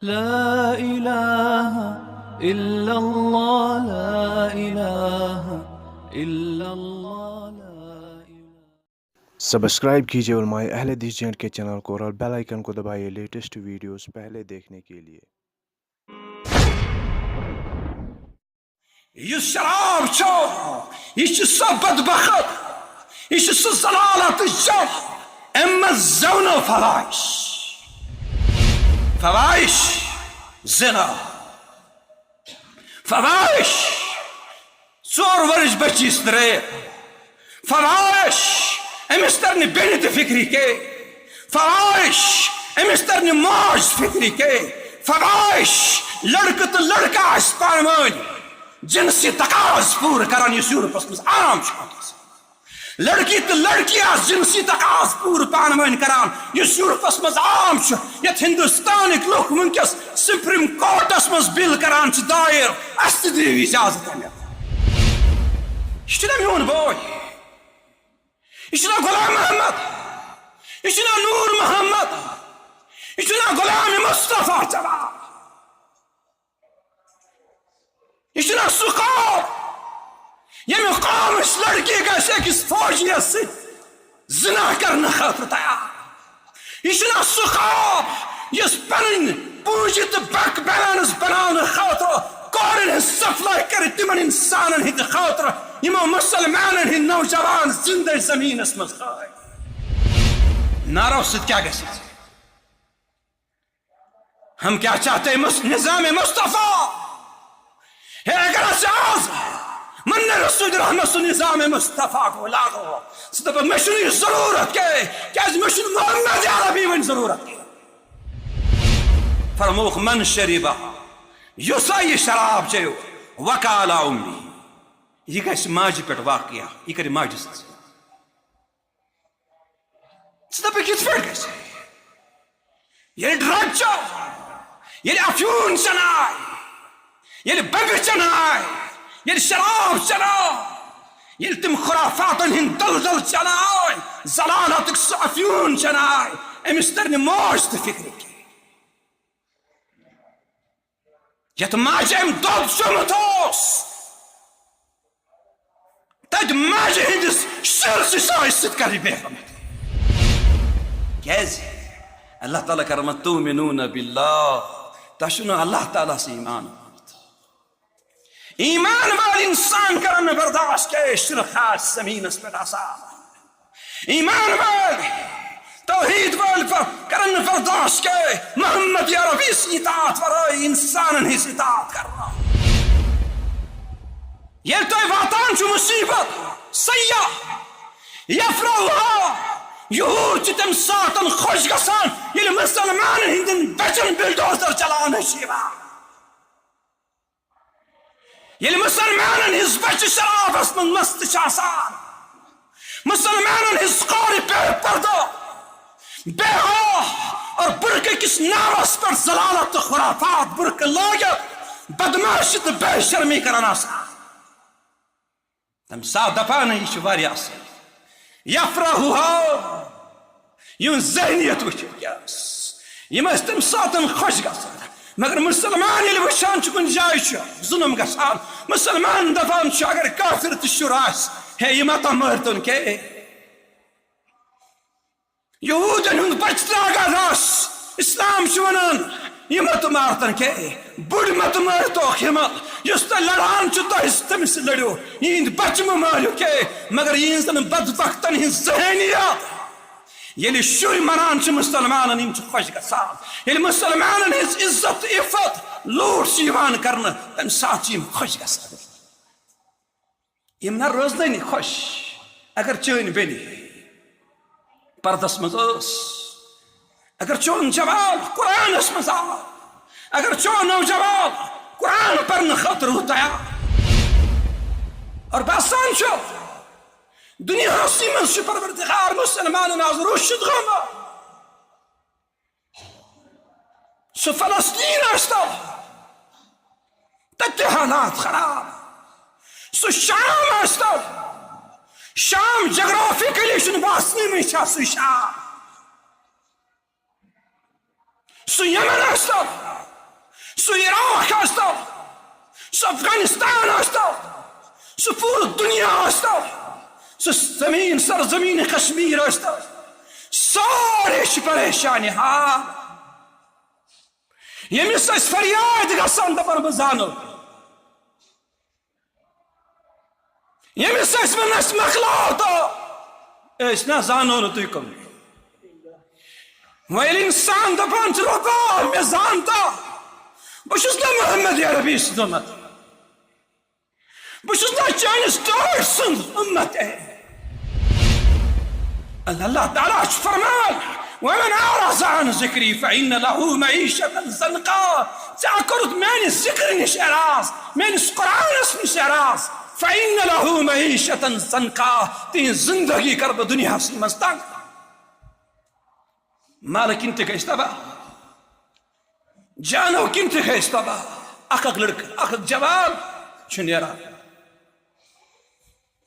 لا إله إلا الله لا إله إلا الله لا إله. سبسکرائب کیجیے علماء اہل حدیث جینٹ کے چینل کو اور بیل آئیکن کو دبائیے لیٹسٹ ویڈیوز پہلے دیکھنے کے لیے. یہ شراب چھو یہ سو بدبخت یہ سو ضلالت چھو اما زون و فواحش زنا فواحش ژور ورش بچیس ترے فواحش امس ترنہ بیٚنہِ تہِ فکری کے فواحش امس ترنہ ماج فکری کے فواحش لڑکہ تو لڑکہ آس پانہٕ ؤنۍ جنسی تقاض پور کران یس یورپس مز عام لڑکی تو لڑکی آس جنسی تقاض پور پانہٕ ؤنۍ کران یس یورپس مز عام یت ہندوستانک لوک ونکس سپریم کورٹس مز بل کران دائر اس تہِ دِیِو اجازت یہ چھُنہ میون بوے یہ چھُنہ غلام محمد یہ چھُنہ نور محمد یہ چھُنہ غلام مصطفیٰ جواب یہ چھُنہ سُہ خواب ییٚمہِ قومٕچ لڑکی گژھِ أکِس فوجیَس سۭتۍ زنا کرنہٕ خٲطرٕ تیار یہ چھُنہ سُہ خواب یُس پنٕنۍ پوٗنٛجہِ تہٕ بینک بیلنس بناونہٕ خٲطرٕ کورٮ۪ن ہٕنٛز سپلاے کرِ تِمن انسانن ہٕنٛدِ خٲطرٕ یِمو مسلمانن ہٕنٛدۍ نوجوان زندٕ زمیٖنس منٛز ہٲے نعرو سۭتۍ کیٛاہ گژھِ ہم کیا چاہتے نظام مصطفیٰ ہے اگر آز من رسول رحمت سو نظام مصطفیٰ کو لاگو سہ دپ مے چھنہ یہ ضرورت کیاز مے چھنہ محمد عربی ون ضرورت فرموک من شریبہ یسا یہ شراب چیو وکالا امی یہ گھس ماجہ پہ واقعہ یہ کر ماجہ سہ دپ کت پہ گھس یہ ڈرگ چو یہ افیون چنائے یہ بگ چنائے یہ شراب چلاو یہ تم خرافاتن ہند دلدل چلائے ضلالتک سہ افیون چنائے امس ترنہ موج تہ فکر کی یت ماجہ ام دود چومت تت ماجہ ہندس شرس سائے ست کر بے کیاز اللہ تعالیٰ کرمت تؤمنون باللہ تشنو اللہ تعالیٰ سے ایمان وال انسان کرن برداشت کے شرک خاص زمینس پہ آسان ایمان وال توحید وال کرن برداشت کے محمد عربی سے اطاعت ورائے انسان ہی سے اطاعت کرنا یہ تو واتان چو مصیبت سیاح یفرحوها یہود چھ تم ساتن خوش گسان یل مسلمان ہندن بچن بلڈوزر چلانے شیوا یل مسلمان ہز بچ شرابس من مست چاسان مسلمان ہز قور پہ پردو بے ہو اور برکے کس نامس پر ضلالت خرافات برک لاگت بدماشت بے شرمی کرنا سا تم سا دپانا یہ شواری آسان یفرحوها یون ذہنیت وچھت کیاس یم اس تم ساتن خوش گسان مگر مسلمان یل وچھان چھ کن جائے چھ ظلم گسان مسلمان دپان چھ اگر کافر تہ شر آس ہے یہ متا مرتن کے یہودن ہند بچ لاگا راس اسلام چھ ونان یہ مت مارتن کے بڑ مت مارتو ہمت یس تہ لڑان چھ تہ تمس لڑو یہ بچ مارو کے مگر یہ بدبختن ہند ذہنیت یل شر منان چھ مسلمانن یم چھ خوش گسان یل مسلمانن ہز عزت عفت لوٹ چھ کرنا تم سات یم خوش گسان یم نہ روزنی خوش اگر چین بینی پردس مز اگر چون جواب قرآن اس مز اگر چون نوجوان قرآن پرن خاطر ہوتا اور باسان چھو دنیا رسی من چھ پروردگار مسلمان از رشد غم سو فلسطین استا تت حالات خراب سو شام استا شام جغرافیکلی شن باسنی میں چھا سو شام سو یمن استا افغانستان آستا سو پور دنیا آستا سو زمین سرزمین کشمیر آستا سارے پریشانی حال یمس اس فریاد گسان دپان بہ زانو یمس اس ونس مکلاو تو اس نہ زانو نہ تھی کم ویل انسان دپان رکو میں زانتا بہس نا محمد عربی سند امت بہس نا چانس ٹاٹ سند امت اللہ تعالیٰ فرمان ومن اعرض عن ذکری فإن له معیشة ضنکا ژےٚ کوٚرُتھ میانہِ ذکر نش اعراض میٲنِس قرآنس نش اعراض فإن له معیشة ضنکا تہنٛز زندگی کر بہٕ دنیاہس منٛز تنگ مالہٕ کِنۍ تہِ گژھِ تباہ جانو کِنۍ تہِ گژھِ تباہ اکھ لڑکہٕ اکھ جوان چھُ نیران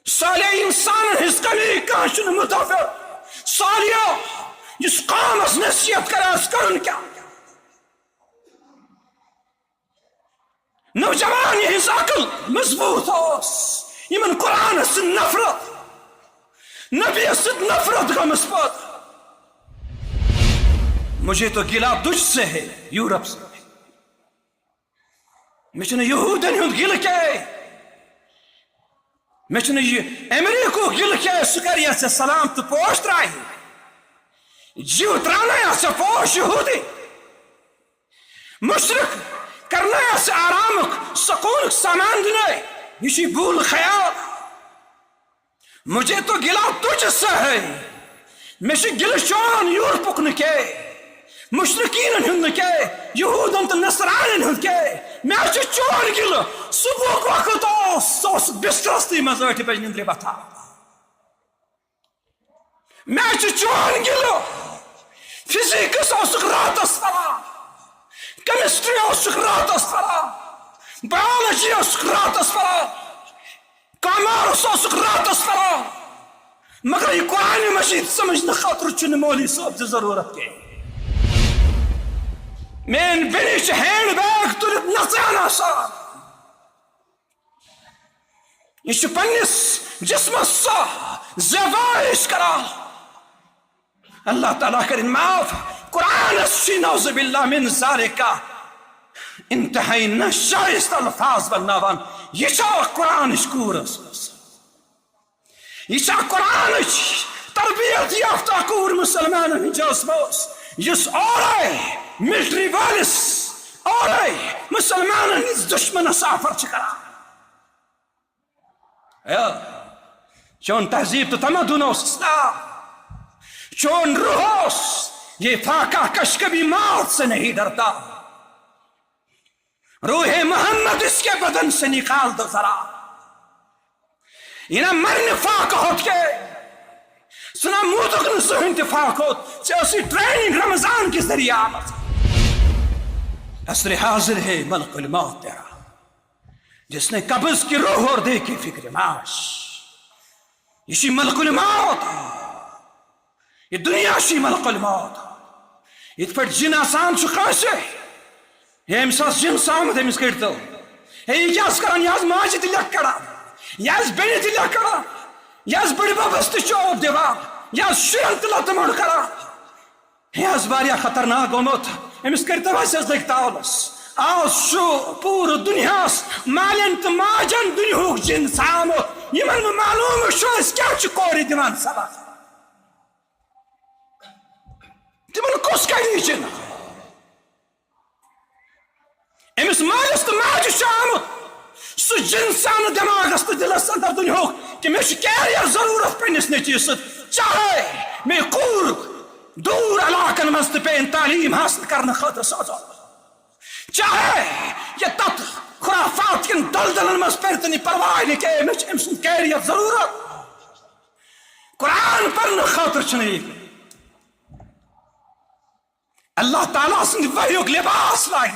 صالح انسانن ہٕنٛز کمی کانٛہہ چھُنہٕ متفق صالح جس قومس نصیحت کراس کرن کیا نوجوان یہ عقل مضبوط ہوس یمن قرآن سے نفرت نبی سے نفرت گمس پت مجھے تو گلا تجھ سے ہے یورپ سے مجھے یہودن ہند گل کے مجھے امریکہ گل کے سکریہ سے سلام تو پوش ترائی جیو ترانا سے پوش یہودی مشرق کرنا سے آرامک سکون سامان دنے یہ بھول خیال مجھے تو گلا تجھ سے ہے مجھے گل چون یورپک نکے مشرقین ہند کے یہودن تو نصرانین ہند کے میں چون گل صبح وقت اس بسترستی مز 8 بج نندرِ وتھان میں چون گل فزکس راتس پران کیمسٹری راتس پران بایولوجی راتس پران کامرس راتس پران مگر یہ قرآن مجید سمجھنے خاطر چھنہ مولوی صاحب کی ضرورت کی مین بینچ ہینڈ بیگ تلت نژان آسان یہ پنس جسمس سا زیبائش کران اللہ تعالیٰ کرن معاف قرآن نعوذ باللہ من ذالک انتہائی نشائست الفاظ بناوان یہ چھا قرآن کورس یہ چھا قرآن تربیت یافتہ کور مسلمان ہنجس موس یس اورے ملٹری والس اورے مسلمان ہنز دشمن سافر چکران چون تہذیب تو تمدن اسلام چون روح یہ فاقہ کش کبھی موت سے نہیں ڈرتا روح محمد اس کے بدن سے نکال دو ذرا یہ مرن فاقہ ہوت کے سنا موتکن سے انتفاق ہوت سے اسی ٹریننگ رمضان کے ذریعہ آمد عصر حاضر ہے ملک الموت تیرا جس نے قبض کی روح اور دے کی فکر معاش یہ ملک الموت یہ دنیا شی ملک الموت یہ پر جن آسان چکاسے یہ امساس جن سامد امس کرتو یہ کیا کران یاز ماجی تلیک کرا یاز بینی تلیک کرا یاز بڑی بابست چوب دیوان یاز شیرن تلت مڑ کرا یاز باریا خطرناک گومت امس کرتو ایسے دیکھتا اولس آس شو پور دنیاس مالن تو ماجن دنیاوک جن سامد یہ من معلوم شو اس کیا چکوری دیوان سبا تمن کس کری چن امس مالس تو ماج آمت سہ جنسان دماغس تو دلس اندر دنیا کہ میں کیریئر ضرورت پنس نیچوس چاہے میں کور دور علاقن مز پین تعلیم حاصل کرنے خاطر سوزا چاہے یہ تت خرافات کن دلدلن مز پرتنی پرواہ نہیں کہ میں ام سن کیریئر ضرورت قرآن پڑھنے خاطر چھ اللہ تعالیٰ سند وحیک لباس لائی